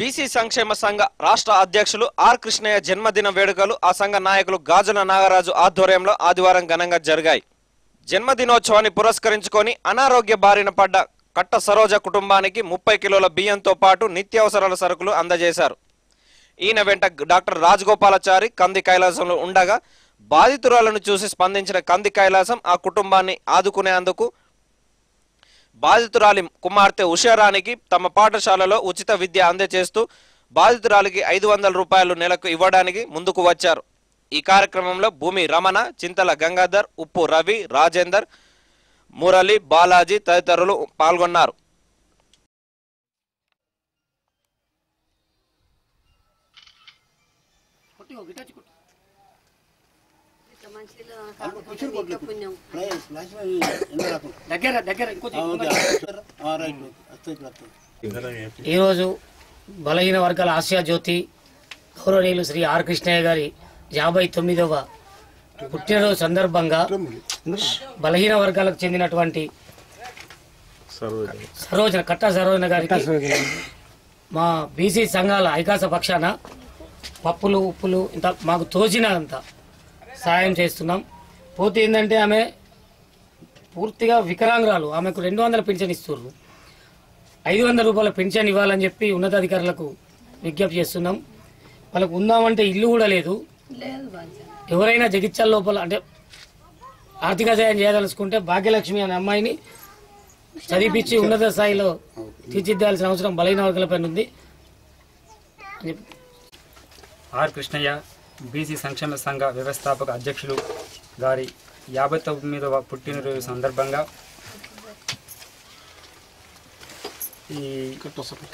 BC సంక్షేమ సంఘ రాష్ట్ర అధ్యక్షులు ఆర్ కృష్ణయ్య జన్మదిన వేడుకలు ఆ సంఘ నాయకులు గాజుల నాగరాజు ఆధ్వర్యంలో ఆదివారం ఘనంగా జరిగాయి. జన్మదినోత్సవాన్ని పురస్కరించుకొని అనారోగ్య బారిన పడ్డ కట్ట సరోజ కుటుంబానికి 30 కిలోల బియ్యంతో పాటు నిత్యావసరాల సరుకులు అందజేశారు. ఈయన వెంట డాక్టర్ రాజగోపాలాచారి కంది కైలాసంలో ఉండగా బాధితురాలను చూసి స్పందించిన కంది కైలాసం ఆ కుటుంబాన్ని ఆదుకునేందుకు బాధితురాలి కుమార్తె ఉషారానికి తమ పాఠశాలలో ఉచిత విద్య అందజేస్తూ బాధితురాలికి 500 రూపాయలు నెలకు ఇవ్వడానికి ముందుకు వచ్చారు. ఈ కార్యక్రమంలో భూమి రమణ, చింతల గంగాధర్, ఉప్పు రవి, రాజేందర్, మురళి, బాలాజీ తదితరులు పాల్గొన్నారు. ఈరోజు బలహీన వర్గాల ఆసియా జ్యోతి గౌరవనీయులు శ్రీ ఆర్ కృష్ణయ్య గారి 59వ పుట్టినరోజు సందర్భంగా బలహీన వర్గాలకు చెందినటువంటి కట్ట సరోజన గారికి మా బీసీ సంఘాల ఐకాస పక్షాన పప్పులు ఉప్పులు ఇంత మాకు తోచినంత సాయం చేస్తున్నాం. పోతే ఏంటంటే ఆమె పూర్తిగా వికలాంగురాలు, ఆమెకు 200 పెన్షన్ ఇస్తున్నారు. 500 రూపాయల పెన్షన్ ఇవ్వాలని చెప్పి ఉన్నతాధికారులకు విజ్ఞప్తి చేస్తున్నాం. వాళ్ళకు ఉందామంటే ఇల్లు కూడా లేదు. ఎవరైనా జగిత్యాల లోపల అంటే ఆర్థిక సాయం చేయదలుచుకుంటే భాగ్యలక్ష్మి అనే అమ్మాయిని చదివించి ఉన్నత స్థాయిలో తీర్చిదిద్దాల్సిన అవసరం బలహీన వర్గాలపైన ఉంది. ఆర్ కృష్ణయ్య బీసీ సంక్షేమ సంఘ వ్యవస్థాపక అధ్యక్షులు గారి 59వ పుట్టినరోజు సందర్భంగా ఈ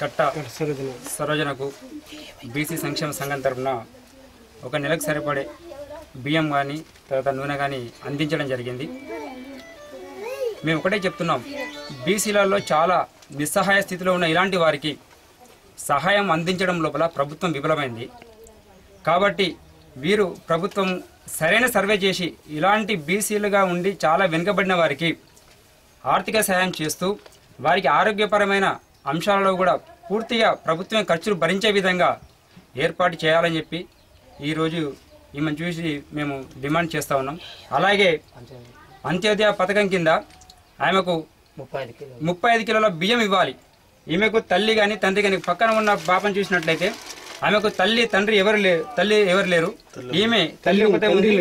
కట్ట సరోజనకు బీసీ సంక్షేమ సంఘం తరఫున ఒక నెలకు సరిపడే బియ్యం కానీ తర్వాత నూనె కానీ అందించడం జరిగింది. మేము ఒకటే చెప్తున్నాం, బీసీలలో చాలా నిస్సహాయ స్థితిలో ఉన్న ఇలాంటి వారికి సహాయం అందించడం లోపల ప్రభుత్వం విఫలమైంది. కాబట్టి వీరు ప్రభుత్వం సరైన సర్వే చేసి ఇలాంటి బీసీలుగా ఉండి చాలా వెనుకబడిన వారికి ఆర్థిక సహాయం చేస్తూ వారికి ఆరోగ్యపరమైన అంశాలలో కూడా పూర్తిగా ప్రభుత్వం ఖర్చులు భరించే విధంగా ఏర్పాటు చేయాలని చెప్పి ఈరోజు ఈమెను చూసి మేము డిమాండ్ చేస్తూ ఉన్నాం. అలాగే అంత్యోదయ పథకం కింద ఆమెకు 35 కిలోల బియ్యం ఇవ్వాలి. ఈమెకు తల్లి కానీ తండ్రి కానీ పక్కన ఉన్న పాపను చూసినట్లయితే ఆమెకు తండ్రి ఎవరు లేరు. ఈమె తల్లి ఒకటే ఉంది.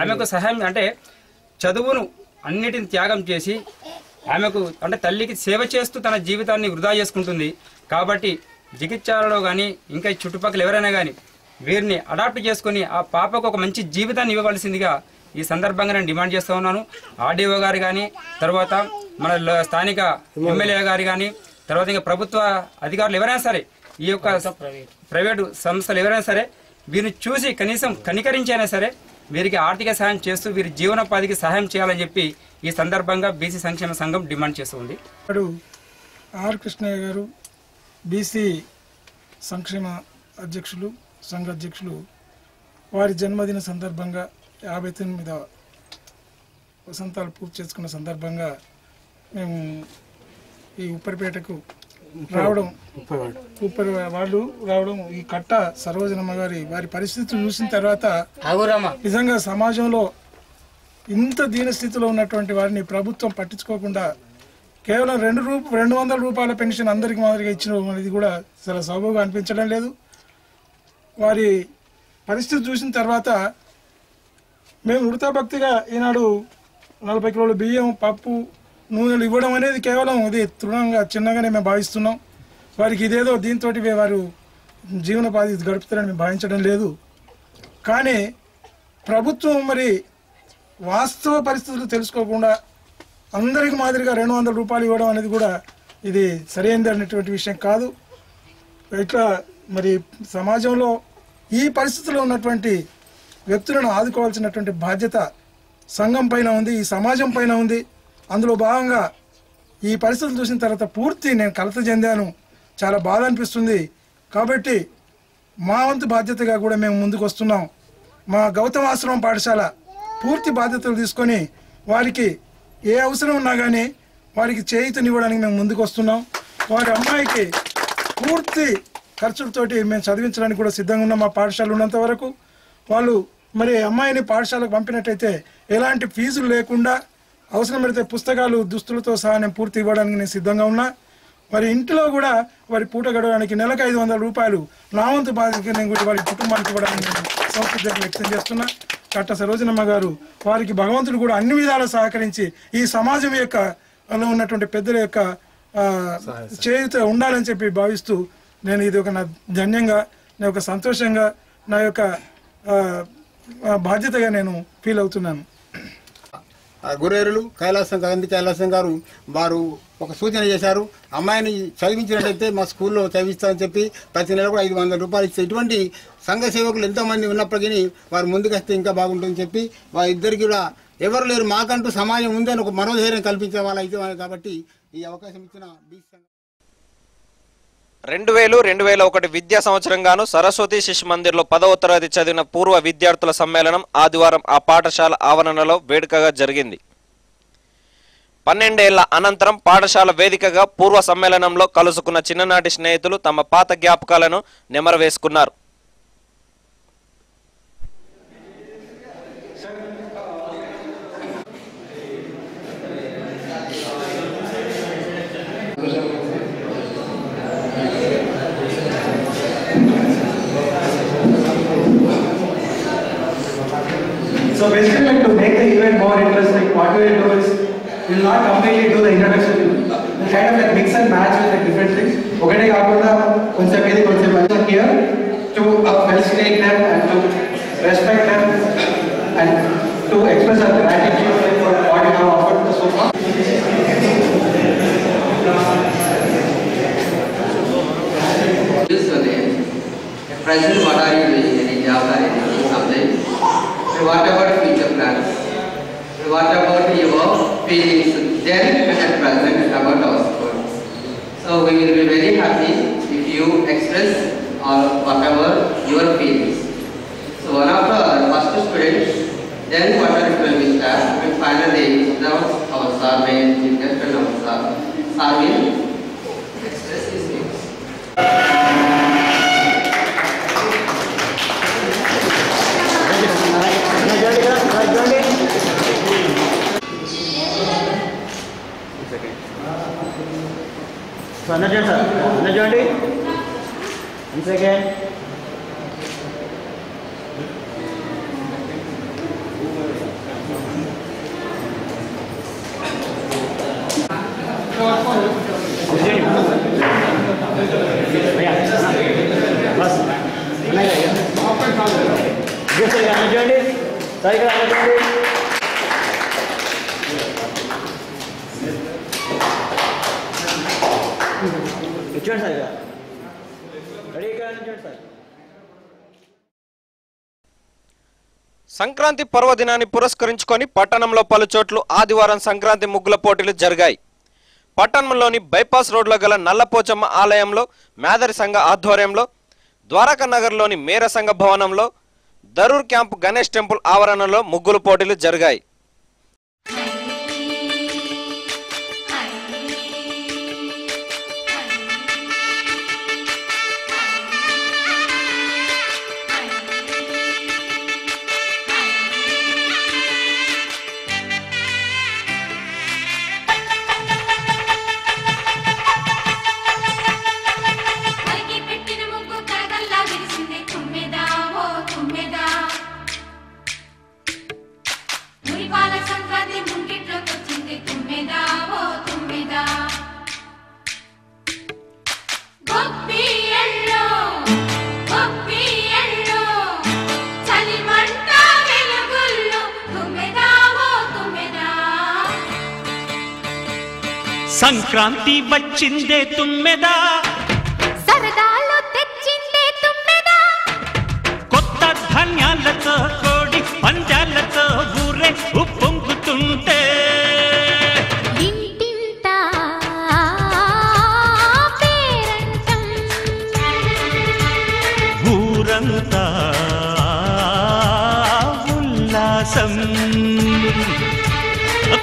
ఆమెకు సహాయం అంటే చదువును అన్నిటిని త్యాగం చేసి ఆమెకు అంటే తల్లికి సేవ చేస్తూ తన జీవితాన్ని వృధా చేసుకుంటుంది. కాబట్టి జగిత్యాలలో కానీ ఇంకా చుట్టుపక్కల ఎవరైనా కానీ వీరిని అడాప్ట్ చేసుకుని ఆ పాపకు ఒక మంచి జీవితాన్ని ఇవ్వవలసిందిగా ఈ సందర్భంగా నేను డిమాండ్ చేస్తూ ఉన్నాను. ఆర్డీఓ గారు కానీ, తర్వాత మన స్థానిక ఎమ్మెల్యే గారు కానీ, తర్వాత ఇంకా ప్రభుత్వ అధికారులు ఎవరైనా సరే, ఈ యొక్క ప్రైవేటు సంస్థలు ఎవరైనా సరే వీరిని చూసి కనీసం కనికరించైనా సరే వీరికి ఆర్థిక సహాయం చేస్తూ వీరి జీవనోపాధికి సహాయం చేయాలని చెప్పి ఈ సందర్భంగా బీసీ సంక్షేమ సంఘం డిమాండ్ చేస్తుంది. ఆర్ కృష్ణయ్య గారు బీసీ సంక్షేమ అధ్యక్షులు, సంఘ అధ్యక్షులు, వారి జన్మదిన సందర్భంగా 59వ వసంతాలు పూర్తి చేసుకున్న సందర్భంగా మేము ఈ ఉప్పరిపేటకు రావడం, వాళ్ళు రావడం, ఈ కట్ట సరోజనమ్మ వారి పరిస్థితులు చూసిన తర్వాత నిజంగా సమాజంలో ఇంత దీనస్థితిలో ఉన్నటువంటి వారిని ప్రభుత్వం పట్టించుకోకుండా కేవలం 200 రూపాయల పెన్షన్ అందరికి మాదిరిగా ఇచ్చడం అనేది కూడా చాలా సబబుగా అనిపించడం లేదు. వారి పరిస్థితి చూసిన తర్వాత మేము వృతాభక్తిగా ఈనాడు 40 కిలోల బియ్యం, పప్పు, నూనెలు ఇవ్వడం అనేది కేవలం ఇది తృణంగా చిన్నగానే మేము భావిస్తున్నాం. వారికి ఇదేదో దీంతో వారు జీవనోపాధి గడుపుతారని మేము భావించడం లేదు. కానీ ప్రభుత్వం మరి వాస్తవ పరిస్థితులు తెలుసుకోకుండా అందరికి మాదిరిగా 200 రూపాయలు ఇవ్వడం అనేది కూడా ఇది సరైనది అనేటువంటి విషయం కాదు. ఇట్లా మరి సమాజంలో ఈ పరిస్థితుల్లో ఉన్నటువంటి వ్యక్తులను ఆదుకోవాల్సినటువంటి బాధ్యత సంఘం పైన ఉంది, ఈ సమాజం పైన ఉంది. అందులో భాగంగా ఈ పరిస్థితులు చూసిన తర్వాత పూర్తి నేను కలత చెందాను, చాలా బాధ అనిపిస్తుంది. కాబట్టి మా వంతు బాధ్యతగా కూడా మేము ముందుకు వస్తున్నాం. మా గౌతమ ఆశ్రమం పాఠశాల పూర్తి బాధ్యతలు తీసుకొని వారికి ఏ అవసరం ఉన్నా కానీ వారికి చేయూతనివ్వడానికి మేము ముందుకు వస్తున్నాం. వారి అమ్మాయికి పూర్తి ఖర్చులతోటి మేము చదివించడానికి కూడా సిద్ధంగా ఉన్నాం. మా పాఠశాల ఉన్నంత వరకు వాళ్ళు మరి అమ్మాయిని పాఠశాలకు పంపినట్టయితే ఎలాంటి ఫీజులు లేకుండా అవసరమైతే పుస్తకాలు దుస్తులతో సహా నేను పూర్తి ఇవ్వడానికి నేను సిద్ధంగా ఉన్నా. మరి ఇంట్లో కూడా వారి పూట గడవడానికి నెలకు 500 రూపాయలు నా వంతు బాధ్యతగా నేను కూడా వారి కుటుంబానికి ఇవ్వడానికి నేను సంతృప్తి వ్యక్తం చేస్తున్నా. కట్ట సరోజనమ్మ గారు వారికి భగవంతుడు కూడా అన్ని విధాలు సహకరించి ఈ సమాజం యొక్క ఉన్నటువంటి పెద్దల యొక్క చేయుత ఉండాలని చెప్పి భావిస్తూ నేను ఇది ఒక నా ధన్యంగా, నా యొక్క సంతోషంగా, నా యొక్క బాధ్యతగా నేను ఫీల్ అవుతున్నాను. గురేరులు గాంధీ కైలాసం గారు వారు ఒక సూచన చేశారు. అమ్మాయిని చదివించినట్టయితే మా స్కూల్లో చదివిస్తామని చెప్పి ప్రతి నెల కూడా 500 రూపాయలు ఇస్తే ఇటువంటి సంఘ సేవకులు ఎంతోమంది ఉన్నప్పటికీ వారు ముందుకొస్తే ఇంకా బాగుంటుందని చెప్పి వారిద్దరికి కూడా ఎవరు లేరు, మాకంటూ సమాజం ఉందని ఒక మనోధైర్యం కల్పించే వాళ్ళు అయితే కాబట్టి ఈ అవకాశం ఇచ్చిన 2000-2001 విద్యా సంవత్సరంగాను సరస్వతి శిశు మందిర్లో 10వ తరగతి చదివిన పూర్వ విద్యార్థుల సమ్మేళనం ఆదివారం ఆ పాఠశాల ఆవరణలో వేడుకగా జరిగింది. 12 ఏళ్ల అనంతరం పాఠశాల వేదికగా పూర్వ సమ్మేళనంలో కలుసుకున్న చిన్ననాటి స్నేహితులు తమ పాత జ్ఞాపకాలను నెమరవేసుకున్నారు. So basically, like, to make the event more interesting, what we will do is we will not completely do the introduction. We'll kind of like mix and match with like different things. Okay, concept here to felicitate them and to respect them and to express our gratitude for what you have offered so far. Present, what are you doing? Any job or anything, something? What about future plans? What about your feelings then and at present about our school? So we will be very happy if you express or whatever your feelings. So one of the first students, then whatever it will be start, and finally now our sir will just and our sir will express his views. So, another sir, another 1 second. Bas, Sankranti పర్వదినాన్ని పురస్కరించుకొని పట్టణంలో పలు చోట్ల ఆదివారం సంక్రాంతి ముగ్గుల పోటీలు జరిగాయి. పట్టణంలోని బైపాస్ రోడ్లో గల నల్లపోచమ్మ ఆలయంలో మేదరి సంఘ ఆధ్వర్యంలో, ద్వారకా నగర్లోని మేర సంఘ భవనంలో, దరూర్ క్యాంప్ గణేష్ టెంపుల్ ఆవరణలో ముగ్గుల పోటీలు జరిగాయి. సంక్రాంతి వచ్చిందే తుమ్మెదా, సరదాలు తెచ్చిందే తుమ్మెదా, కొత్త ధాన్యాలతో కోడి పంజాలతో ఊరే ఉప్పొంగుతుంటే, ఇంటింటా పేరంటం, ఊరంతా ఉల్లాసం,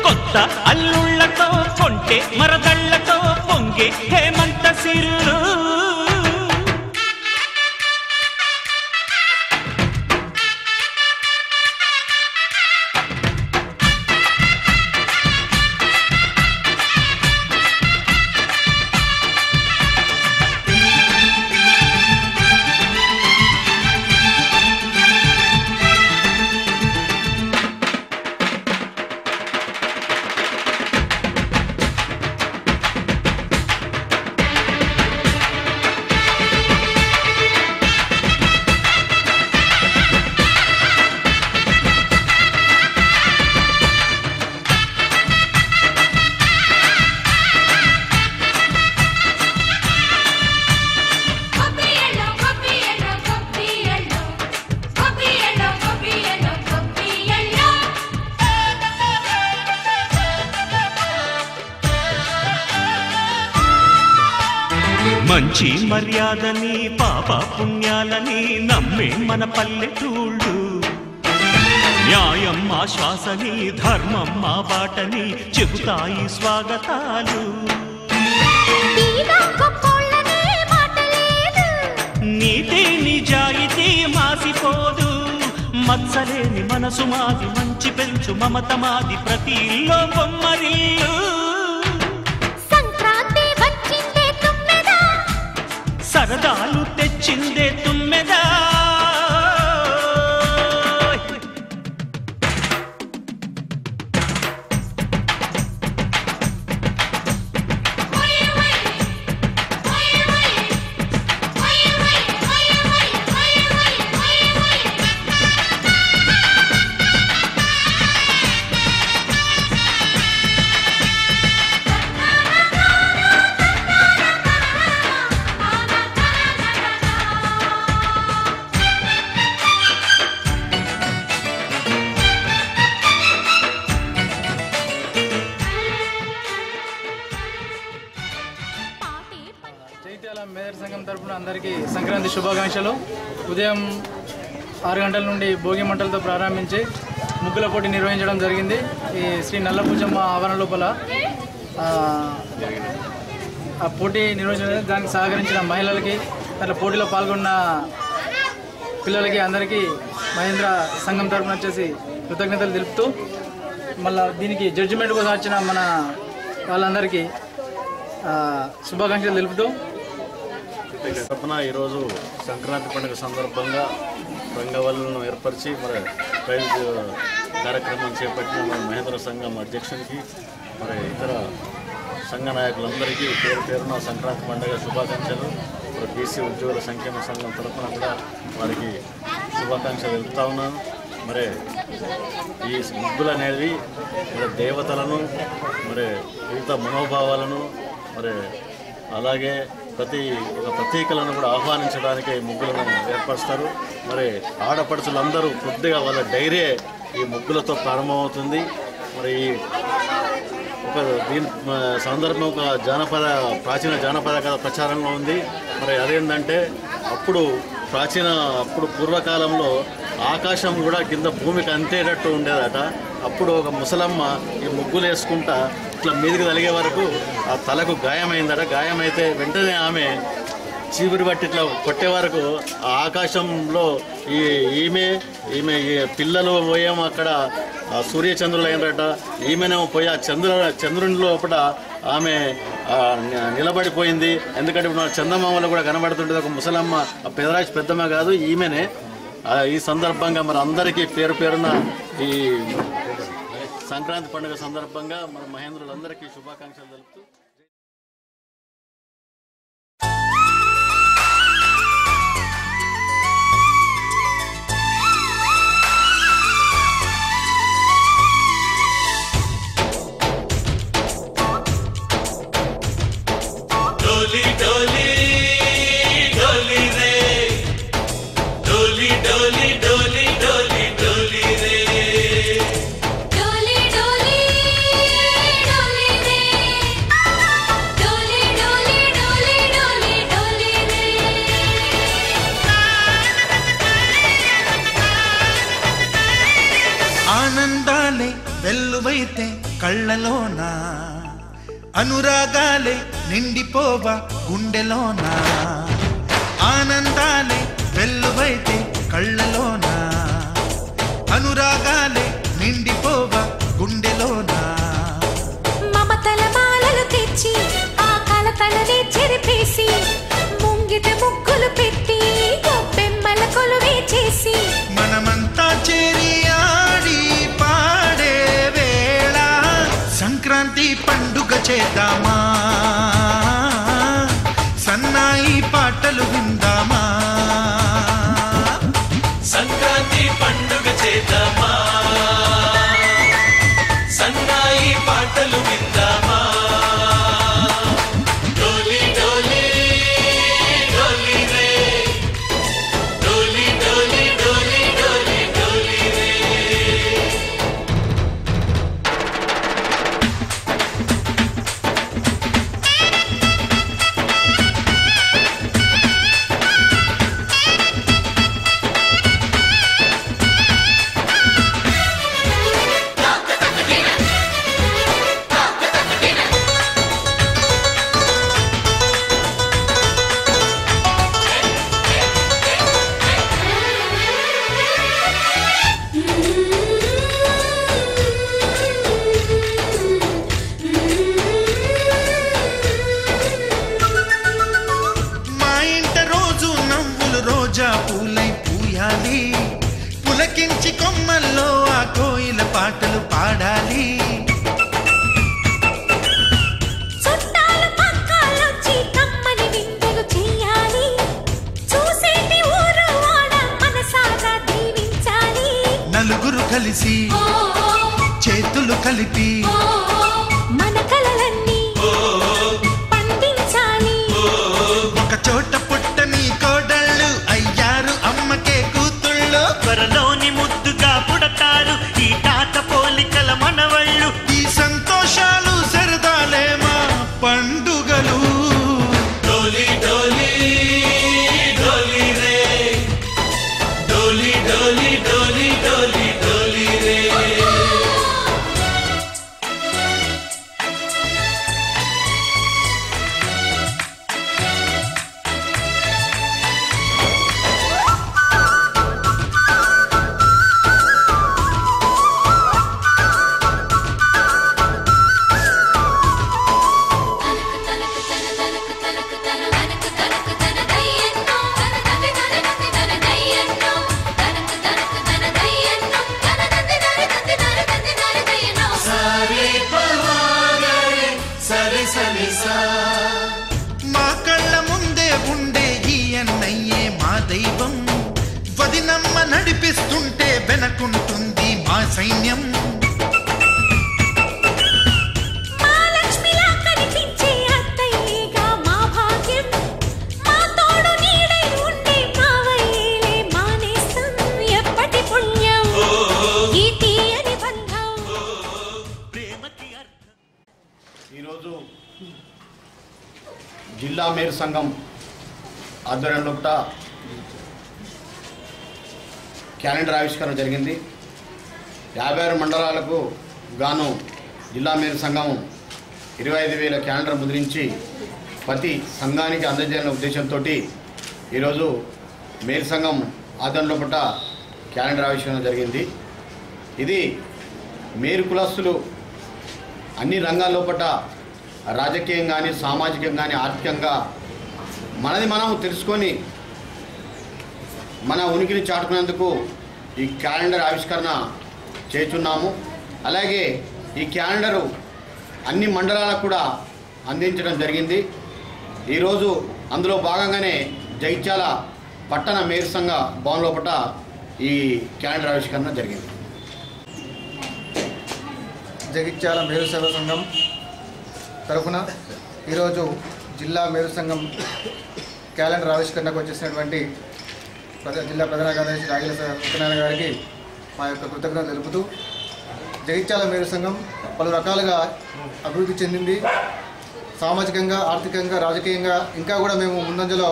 కొత్త అల్లుళ్లతో కొంటే మరదళ్లతో పొంగే హేమంత సిరులు, మంచి మర్యాదని పాప పుణ్యాలని నమ్మే మన పల్లెటూళ్ళు న్యాయం మా శ్వాసని ధర్మం మా బాటని చెబుతాయి స్వాగతాలు నీతి నిజాయితీ మాసిపోదు మత్సలేని మనసు మాది మంచి పెంచు మమత మాది ప్రతి ఇల్లో బొమ్మరిల్లు సంక్రాంతి వచ్చిందే తుమ్మెదా సరదాలు తెచ్చిందే తుమ్మెదా జైత్యాల మేయర్ సంఘం తరపున అందరికీ సంక్రాంతి శుభాకాంక్షలు. ఉదయం 6 గంటల నుండి భోగి మంటలతో ప్రారంభించి ముగ్గుల పోటీ నిర్వహించడం జరిగింది. ఈ శ్రీ నల్లపూజమ్మ ఆవరణ లోపల ఆ పోటీ నిర్వహించడం దానికి సహకరించిన మహిళలకి అట్లా పోటీలో పాల్గొన్న పిల్లలకి అందరికీ మహేంద్ర సంఘం తరపున వచ్చేసి కృతజ్ఞతలు తెలుపుతూ మళ్ళీ దీనికి జడ్జిమెంట్ కోసం వచ్చిన మన వాళ్ళందరికీ శుభాకాంక్షలు తెలుపుతూ తరపున ఈరోజు సంక్రాంతి పండుగ సందర్భంగా రంగవల్లులను ఏర్పరిచి మరి ప్రైజ్ కార్యక్రమం చేపట్టిన మన మహేంద్ర సంఘం అధ్యక్షునికి మరి ఇతర సంఘ నాయకులందరికీ పేరు పేరున సంక్రాంతి పండుగ శుభాకాంక్షలు. మరి బీసీ ఉద్యోగుల సంక్షేమ సంఘం తరఫున కూడా వారికి శుభాకాంక్షలు తెలుపుతా ఉన్నాను. మరి ఈ ముగ్గులు అనేవి మరి దేవతలను మరి వివిధ మనోభావాలను మరి అలాగే ఒక ప్రతీకలను కూడా ఆహ్వానించడానికి ముగ్గులను ఏర్పరుస్తారు. మరి ఆడపడుచులందరూ కొద్దిగా వాళ్ళ ధైర్యే ఈ ముగ్గులతో ప్రారంభమవుతుంది. మరి దీని సందర్భం ఒక ప్రాచీన జానపద కథ ప్రచారంలో ఉంది. మరి అదేంటంటే అప్పుడు పూర్వకాలంలో ఆకాశం కూడా కింద భూమికి అంతేటట్టు ఉండేదట. అప్పుడు ఒక ముసలమ్మ ఈ ముగ్గులు వేసుకుంటా ఇట్లా మీదికి తలిగే వరకు ఆ తలకు గాయమైందట. గాయమైతే వెంటనే ఆమె చీపురు బట్టి ఇట్లా కొట్టే వరకు ఆ ఆకాశంలో ఈమె పిల్లలు పోయేమో అక్కడ సూర్యచంద్రులు అయినట. ఈమెనేమో పోయి ఆ చంద్రుని లోపల ఆమె నిలబడిపోయింది. ఎందుకంటే ఇప్పుడు చందమామలో కూడా కనబడుతుంటుంది ఒక ముసలమ్మ. ఆ పెదరాజు పెద్దమ్మ కాదు, ఈమెనే. ఈ సందర్భంగా మరి అందరికీ పేరు పేరున ఈ సంక్రాంతి పండుగ సందర్భంగా మన మహేంద్రులందరికీ శుభాకాంక్షలు తెలుపుతూ डोली डोली डोली रे डोली डोली डोली डोली डोली रे डोली डोली डोली रे डोली डोली डोली डोली डोली रे ఆనందాలే వెల్లువైతే కళ్ళలోనా అనురాగాలే నిండిపోవా గుండెలోనా ఆనందాలే వెల్లువైతే కళ్ళలోనా అనురాగాలే నిండిపోవా గుండెలోనా మమతల మాలలు తెచ్చి ఆ కలతలనే చెరిపేసి ముంగిట ముగ్గులు పెట్టి బెమ్మల కొలువే చేసి మనమంతా చేరి ఆడి పాడే వేళ సంక్రాంతి పండుగ చేద్దామా సన్నాయి పాటలు విందామా సంక్రాంతి పండుగ చేద్దామా సన్నాయి పాటలు విందామా డోలి డోలి డోలి రే డోలి డోలి డోలి డోలి డోలి రే నలుగురు కలిసి చేతులు కలిపి మన కలలన్నీ పండించాలి. ఒక చోట పుట్టని కోడళ్ళు అయ్యారు అమ్మకే కూతుళ్ళు. త్వరలోని ముద్దుగా పుడతారు ఈ తాత పోలికల మనవళ్ళు. ఈ సంతోషాలు సరదాలే మా పండుగలు. డోలి డోలి డోలి రే, డోలి డోలి డోలి డోలి డోలి రే. మా కళ్ళ ముందే ఉండే ఈ అన్నయ్యే మా దైవం. వదినమ్మ నడిపిస్తుంటే వెనకుంటుంది మా సైన్యం. మా లక్ష్మిలా కనిపించే అత్తయ్యేగా మా భాగ్యం. మా తోడు నీడై ఉండే మావయ్యేలే మా నేస్తం. ఎప్పటి పుణ్యం ఈ తీయని బంధం. ఈరోజు జిల్లా మేయర్ సంఘం ఆధ్వర్యంలో క్యాలెండర్ ఆవిష్కరణ జరిగింది. 56 మండలాలకు గాను జిల్లా మేయర్ సంఘం 25,000 క్యాలెండర్ ముద్రించి ప్రతి సంఘానికి అందజేయాలనే ఉద్దేశంతో ఈరోజు మేయర్ సంఘం ఆధ్వర్యంలో క్యాలెండర్ ఆవిష్కరణ జరిగింది. ఇది మేయర్ కులస్తులు అన్ని రంగాల్లోపట రాజకీయం కానీ సామాజికం కానీ ఆర్థికంగా మనది మనం తెలుసుకొని మన ఉనికిని చాటుకునేందుకు ఈ క్యాలెండర్ ఆవిష్కరణ చేస్తున్నాము. అలాగే ఈ క్యాలెండరు అన్ని మండలాలకు కూడా అందించడం జరిగింది. ఈరోజు అందులో భాగంగానే జగిత్యాల పట్టణ మేయర్ సంఘ భవన్ లోపట ఈ క్యాలెండర్ ఆవిష్కరణ జరిగింది. జగిత్యాల మేరు సేవా సంఘం తరఫున ఈరోజు జిల్లా మేరు సంఘం క్యాలెండర్ ఆవిష్కరణకు వచ్చేసినటువంటి జిల్లా ప్రధాన కార్యదర్శి రాగిల సత్యనారాయణ గారికి మా యొక్క కృతజ్ఞతలు తెలుపుతూ, జగిత్యాల మేరు సంఘం పలు రకాలుగా అభివృద్ధి చెందింది. సామాజికంగా, ఆర్థికంగా, రాజకీయంగా ఇంకా కూడా మేము ముందంజలో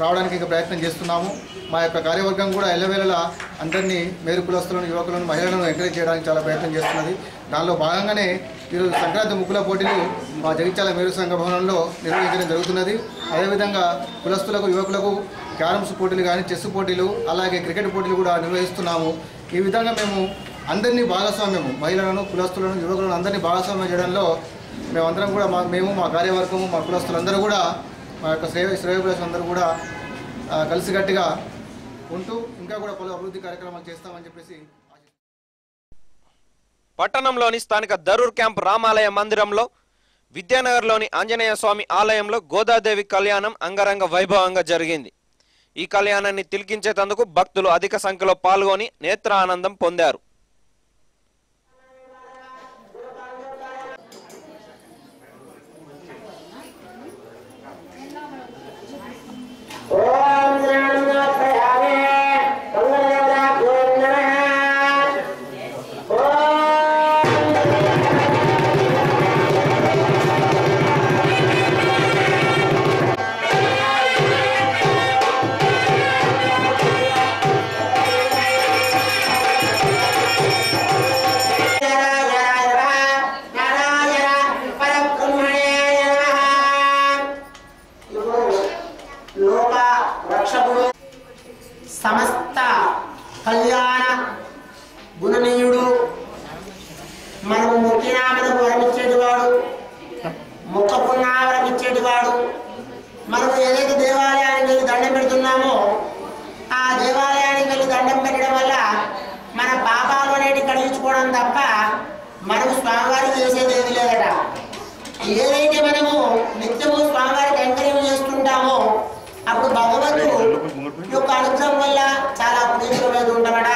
రావడానికి ఇంకా ప్రయత్నం చేస్తున్నాము. మా యొక్క కార్యవర్గం కూడా ఎల్లవేళలా అందరినీ మేరు కులస్తులను, యువకులను, మహిళలను ఎంకరేజ్ చేయడానికి చాలా ప్రయత్నం చేస్తున్నది. దానిలో భాగంగానే ఈరోజు సంక్రాంతి ముగ్గుల పోటీలు మా జగిత్యాల మేరు సంఘ భవనంలో నిర్వహించడం జరుగుతున్నది. అదేవిధంగా కులస్తులకు, యువకులకు క్యారమ్స్ పోటీలు కానీ, చెస్ పోటీలు, అలాగే క్రికెట్ పోటీలు కూడా నిర్వహిస్తున్నాము. ఈ విధంగా మేము అందరినీ భాగస్వామ్యము, మహిళలను, కులస్తులను, యువకులను అందరినీ భాగస్వామ్యం చేయడంలో మేమందరం కూడా మేము మా కార్యవర్గము, మా కులస్తులందరూ కూడా, మా యొక్క శ్రేయోభిలాషులందరూ కూడా కలిసికట్టుగా ఉంటూ ఇంకా కూడా పలు అభివృద్ధి కార్యక్రమాలు చేస్తామని చెప్పేసి. పట్టణంలోని స్థానిక దరూర్ క్యాంప్ రామాలయ మందిరంలో, విద్యానగర్లోని ఆంజనేయ స్వామి ఆలయంలో గోదాదేవి కళ్యాణం అంగరంగ వైభవంగా జరిగింది. ఈ కళ్యాణాన్ని తిలకించేందుకు భక్తులు అధిక సంఖ్యలో పాల్గొని నేత్ర ఆనందం పొందారు. సమస్త కళ్యాణ గుణనీయుడు, మనము మొక్కినా మనకు వరమిచ్చేటివాడు, మొక్కకున్నా వరమిచ్చేటివాడు. మనము ఏదైతే దేవాలయానికి వెళ్ళి దండం పెడుతున్నామో ఆ దేవాలయానికి వెళ్ళి దండం పెట్టడం వల్ల మన పాపాలు అనేటి కడిగించుకోవడం తప్ప మనము స్వామివారికి చేసేది ఏది లేదట. ఏదైతే మనము నిత్యము స్వామివారికి కైంకర్యం చేస్తుంటామో అప్పుడు భగవంతుడు యొక్క అనుగ్రహం వల్ల చాలా ప్రీతిగా ఉంటామట.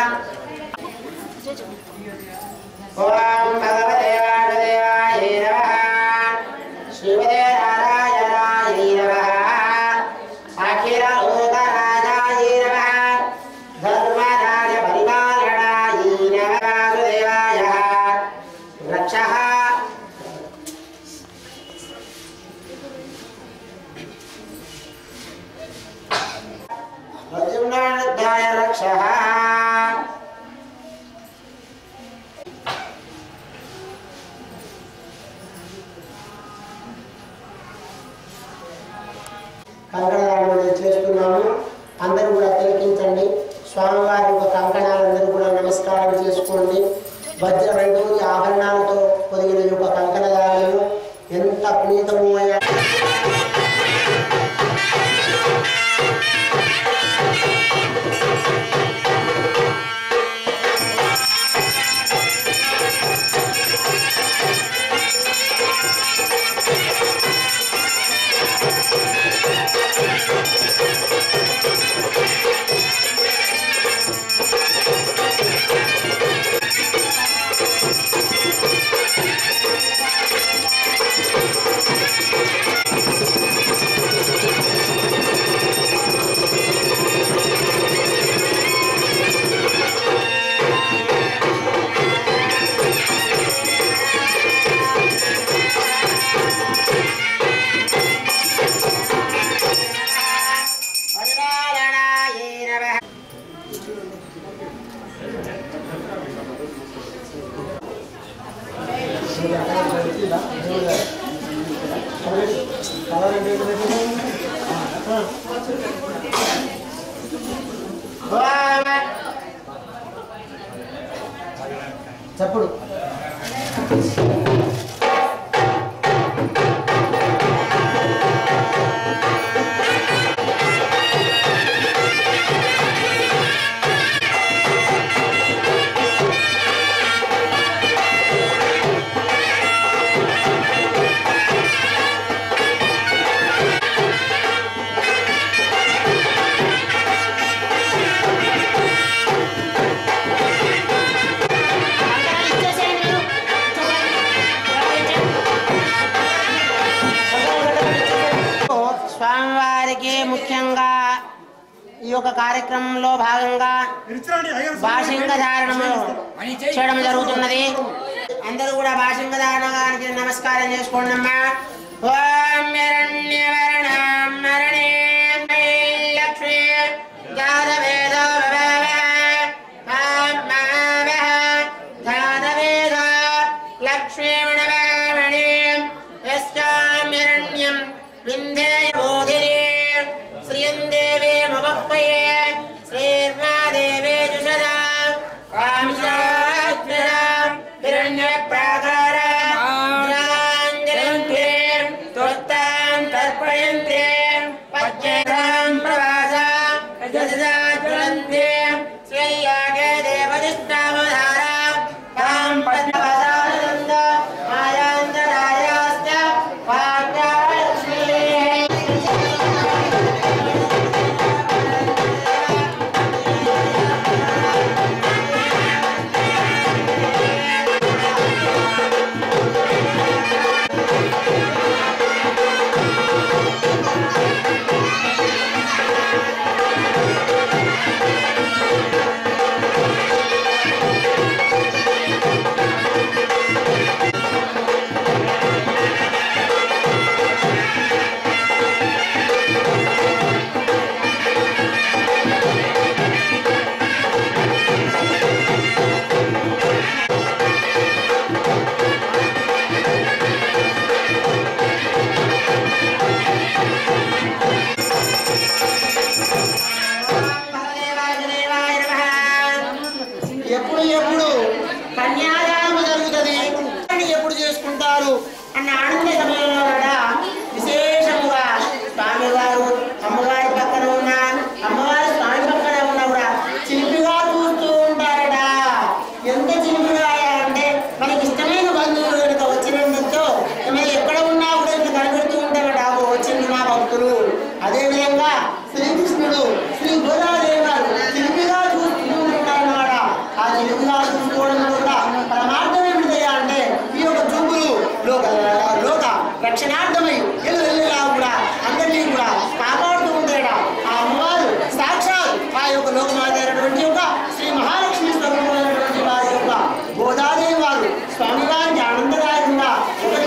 వజ్ర వైడూర్య ఆభరణాలతో పొదిగిన ఈ యొక్క కంకణదారులు ఎంత పునీతము అయ్యా. చప్పుడు స్వామివారికి ముఖ్యంగా ఈ యొక్క కార్యక్రమంలో భాగంగా భాషింగ ధారణము చేయడం జరుగుతున్నది. అందరూ కూడా భాషింగ ధారణానికి నమస్కారం చేసుకోండి అమ్మా. ఓం హిరణ్యవర్ణం మరణీం లక్ష్మీ జాతవేదో జాతవేదో లక్ష్మీమణీం యస్యాం హిరణ్యం వింధ్యే బోధిరే శ్రీయం దేవే మమప్పయే శ్రీర్మాదేవే జుషదా కాంశాగ్రాం హిరణ్యప్రాకారాంజలంతే తుత్తాం తర్పయంతే పద్యేతాం ప్రవాసా యజదాజ్వలంతే శ్రీయాగే దేవదిష్టావధారా కాం పద్మవదానంద మాయాంతరాయాస్త వాగ్దాలక్ష్మీ. ఎప్పుడు ఎప్పుడు కన్యాదానము జరుగుతుంది, ఎప్పుడు చేసుకుంటారు అన్న ఆనంద సమయంలో కూడా విశేషముగా స్వామివారు అమ్మవారి పక్కన ఉన్న అమ్మవారి స్వామి పక్కన ఉన్న కూడా చిలిపిగా చూస్తూ ఉంటారట. ఎంత చిలిపిగా అంటే మనకి ఇష్టమైన బంధువులు కనుక వచ్చినందుతో మనం ఎక్కడ ఉన్నా కూడా ఇంత కనబడుతూ ఉంటారట వచ్చింది మా భక్తులు. అదేవిధంగా శ్రీకృష్ణుడు శ్రీ గోదాదేవి గారు చిలిపిగా చూస్తూ ఉంటారన్నమాట. ఆ చిలిపిగా చూసుకోవడం కూడా పరమార్థం ఏమిటయ్యా అంటే ఈ యొక్క చూపులు లోక రక్షణార్థమై వెళ్ళేలా కూడా అందరినీ కూడా కాపాడుతూ ఉంటాడ. ఆ అమ్మవారు సాక్షాత్ ఆ యొక్క లోకమాత అయినటువంటి యొక్క శ్రీ మహాలక్ష్మి స్వరూపమైనటువంటి వారి యొక్క గోదాదేవి వారు స్వామివారికి ఆనందదాయకంగా ఒకరి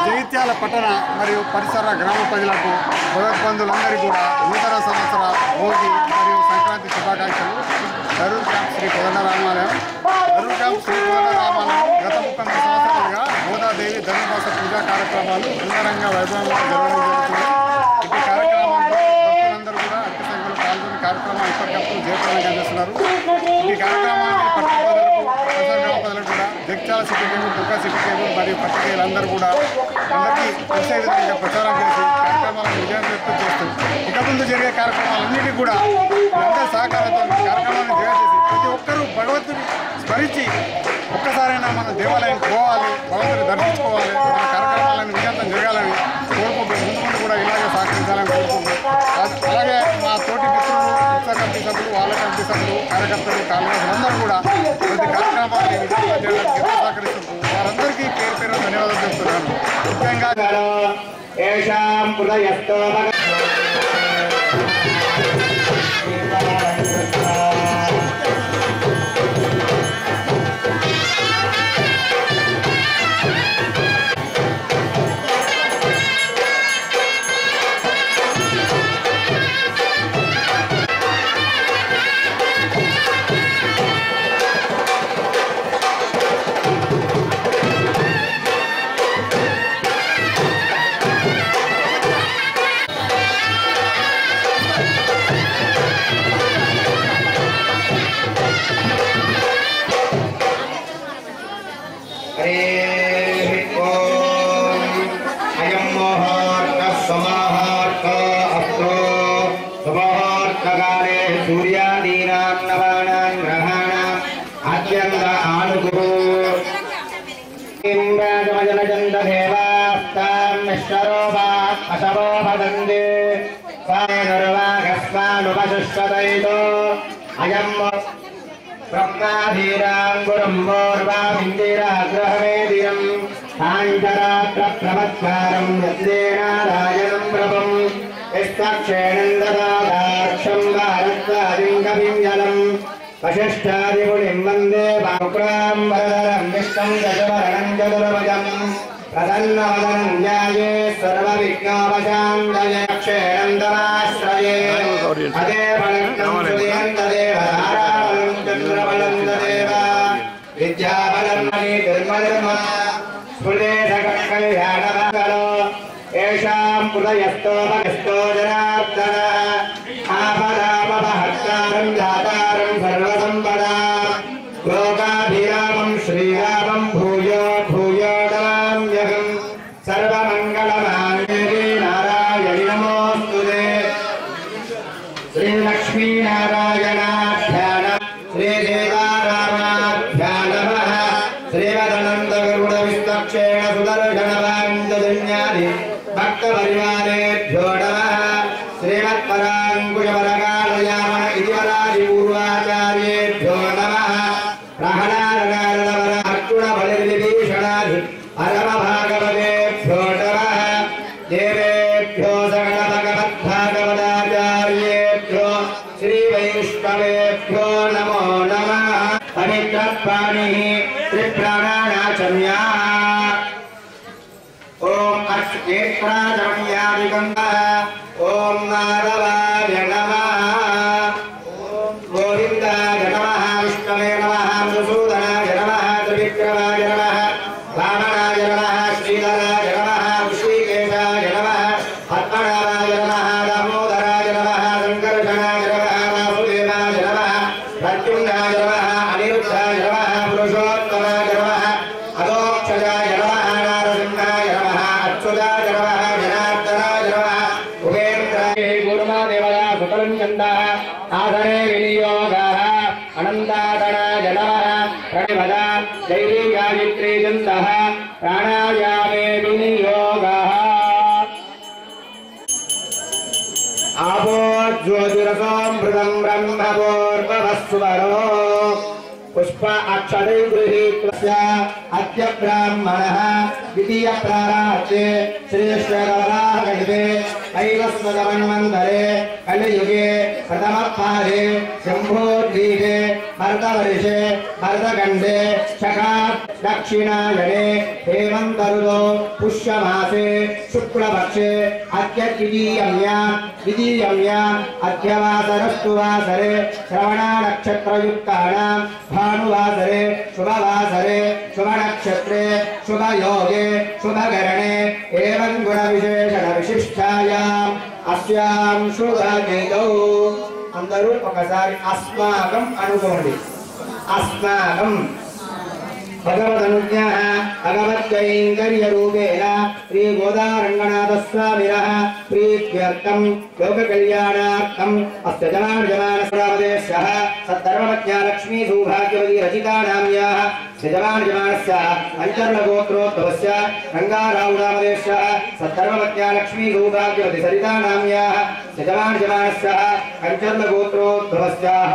జగిత్యాల పట్టణ మరియు పరిసర గ్రామ ప్రజలకు భగవద్బంధులందరికీ కూడా నూతన సంవత్సర భోగి మరియు సంక్రాంతి శుభాకాంక్షలు. దరూర్ క్యాంప్ శ్రీ కోదండరామాలయం. దరూర్ క్యాంప్ శ్రీ కోదండరామాలయం గత 39 సంవత్సరాలుగా గోదాదేవి ధనుర్మాస పూజా కార్యక్రమాలు అంగరంగ వైభవంగా జరగడం జరుగుతుంది. ఈ కార్యక్రమంలో భక్తులందరూ కూడా అధిక సంఖ్యలో పాల్గొని కార్యక్రమాలు ఇప్పటికప్పుడు జయప్రదంగా చేస్తున్నారు. ఈ కార్యక్రమాన్ని పట్టణ ప్రజలకు పరిసర గ్రామ ప్రజలకు కూడా Jagtial city cable, Durga city cable మరియు పత్రికేయులందరూ కూడా అందరికీ తెలిసే విధంగా ప్రచారం చేసి కార్యక్రమాలను విజయవంతం చేస్తుంది. ఇక ముందు జరిగే కార్యక్రమాలన్నిటికీ కూడా అందరి సహకారంతో కార్యక్రమాలను జయ చేసి ప్రతి ఒక్కరూ భగవంతుని స్మరించి ఒక్కసారైనా మన దేవాలయానికి పోవాలి, భగవంతుని దర్శించుకోవాలి, మన కార్యక్రమాలను విజయవంతం జరగాలని కోరుకుంటూ ముందు ముందు కూడా ఇలాగే సహకరించాలని కోరుకుంటూ అలాగే మా తోటి మిత్రులు, ఉత్సవ కమిటీ సభ్యులు, వాళ్ళ కమిటీ సభ్యులు, కార్యకర్తలు, కాంగ్రెస్ కూడా ప్రతి కార్యక్రమాన్ని విజయవంతం చేయడానికి ఎంతో సహకరిస్తుంటూ వారందరికీ పేరు పేరు ధన్యవాదాలు చెప్తున్నాను. ముఖ్యంగా ప్రమత్కారం యజ్ఞేనారాయణం ప్రభం యస్తక్షేణందదాక్షం భారత్వాదింగపింజలం వశిష్ఠాదిపుణిం వందే బాహుక్రాం వరదరం విష్ణం దశవరణం చతుర్భుజం ప్రసన్నవదనం ధ్యాయే సర్వవిఘ్నోపశాంతయే క్షేణందమాశ్రయే అదే బలం సుదయం తదేవ ధారాబలం చంద్రబలం తదేవ విద్యాబలం నిర్మలమ స్ఫుటేశకల్యాణమంగళో ఏషాం హృదయస్థో భగస్థో జనార్దన ఆపదామపహర్తారం దాతారం సర్వసంపదా లోకాభిరామం శ్రీరామం భూయో భూయో నమామ్యహం సర్వమంగళమాంగళ్యే నారాయణి నమోస్తుతే శ్రీలక్ష్మీనారాయణాభ్యాన శ్రీదేవారామాభ్యాన నమః శ్రీమదనందగరుడవిస్తక్షేణ సుదర్శనవాంజన్యాది భక్తపరివారేభ్యో నమః శ్రీమత్పరాంకుశవరకాలయామన ఇతివరాది పూర్వాచార్యేభ్యో నమః ప్రహ్లాదనారదవర అర్జున బలిర్విభీషణాది పరమ భాగవతేభ్యో నమః దేవేభ్యో సకల భగవద్భాగవతాచార్యేభ్యో శ్రీవైష్ణవేభ్యో నమో నమః పవిత్రపాణిః త్రిప్రాణానాచమ్యా ఓం అక్షేత్రాచమ్యాదిగంధః ఓం మాధవాయ నమః ఓం గోవిందాయ నమః విష్ణవే నమః మధుసూదనాయ నమః త్రివిక్రమాయ నమః వామనాయ నమః శ్రీధరాయ నమః ఋషికేశాయ నమః పద్మనాభాయ నమః దామోదరాయ నమః సంకర్షణాయ నమః వాసుదేవాయ నమః ప్రద్యుమ్నాయ నమః అనిరుద్ధాయ నమః పురుషోత్తమాయ నమః అదోక్షజాయ నమః నారసింహాయ నమః అచ్యుతాయ నమః జనార్దనాయ నమః ఉపేంద్రాయ గురుమాదేవయా సుతరం చందః ఆధరే వినియోగః అనంతాదనాయ నమః ప్రణిపద దైవీ గాయత్రీ చందః ప్రాణాయామే వినియోగః ఆపో జ్యోతిరసోమృతం బ్రహ్మపూర్వవస్వరో పుష్ప అక్షరై గృహీత్య అద్య బ్రాహ్మణః ద్వితీయ ప్రారార్తే శ్రీకృష్ణగౌరాహ గణితే ఐవస్వతమన్వంతరే కలియుగే प्रथमपादे शम्भोद्वीपे भरतवर्षे भरतखण्डे शका दक्षिणायने हेमन्तऋतौ पुष्यमासे शुक्लपक्षे अद्य द्वितीयम्या अद्यवासरस्तु वासरे श्रवणनक्षत्रयुक्तानां भानुवासरे शुभवासरे शुभनक्षत्रे शुभयोगे शुभकरणे एवं गुणविशेषणविशिष्टायाम् अस्यां शुभगीतौ అందరూ ఒకసారి అస్మాకం అనుకోండి అస్మాకం భగవదనుజ్ఞాః భగవత్కైంకర్యరూపేణ శ్రీ గోదారంగనాథస్వామినః ప్రీత్యర్థం లోకకళ్యాణార్థం అష్టజమానజమానస్వామదేశः సత్తర్వమజ్ఞాలక్ష్మీ సౌభాగ్యవతి రచితానామ్యాः యజమానజమానస్య అంచర్లగోత్రోద్భవస్య రంగారావునామదేశः సత్తర్వమజ్ఞాలక్ష్మీ సౌభాగ్యవతి సరితానామ్యాः యజమానజమానస్య అంచర్లగోత్రోద్భవస్యాः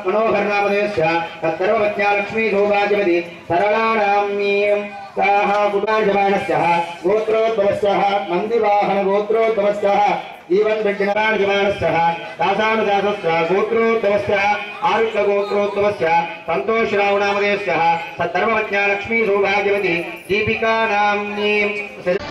मनोहरनामदेश्य तत्सर्वज्ञालक्ष्मी सौभाग्यवती सरलानाम्नीं साः कुटार्जमानस्यः गोत्रोद्भवस्यः नन्दिवाहन गोत्रोद्भवस्यः जीवन विज्ञानजमानस्यः दासानुदासस्य गोत्रोद्भवस्यः आरुष्य गोत्रोद्भवस्य संतोषरावनामदेश्यः तत्सर्वज्ञालक्ष्मी सौभाग्यवती दीपिका नाम्नीं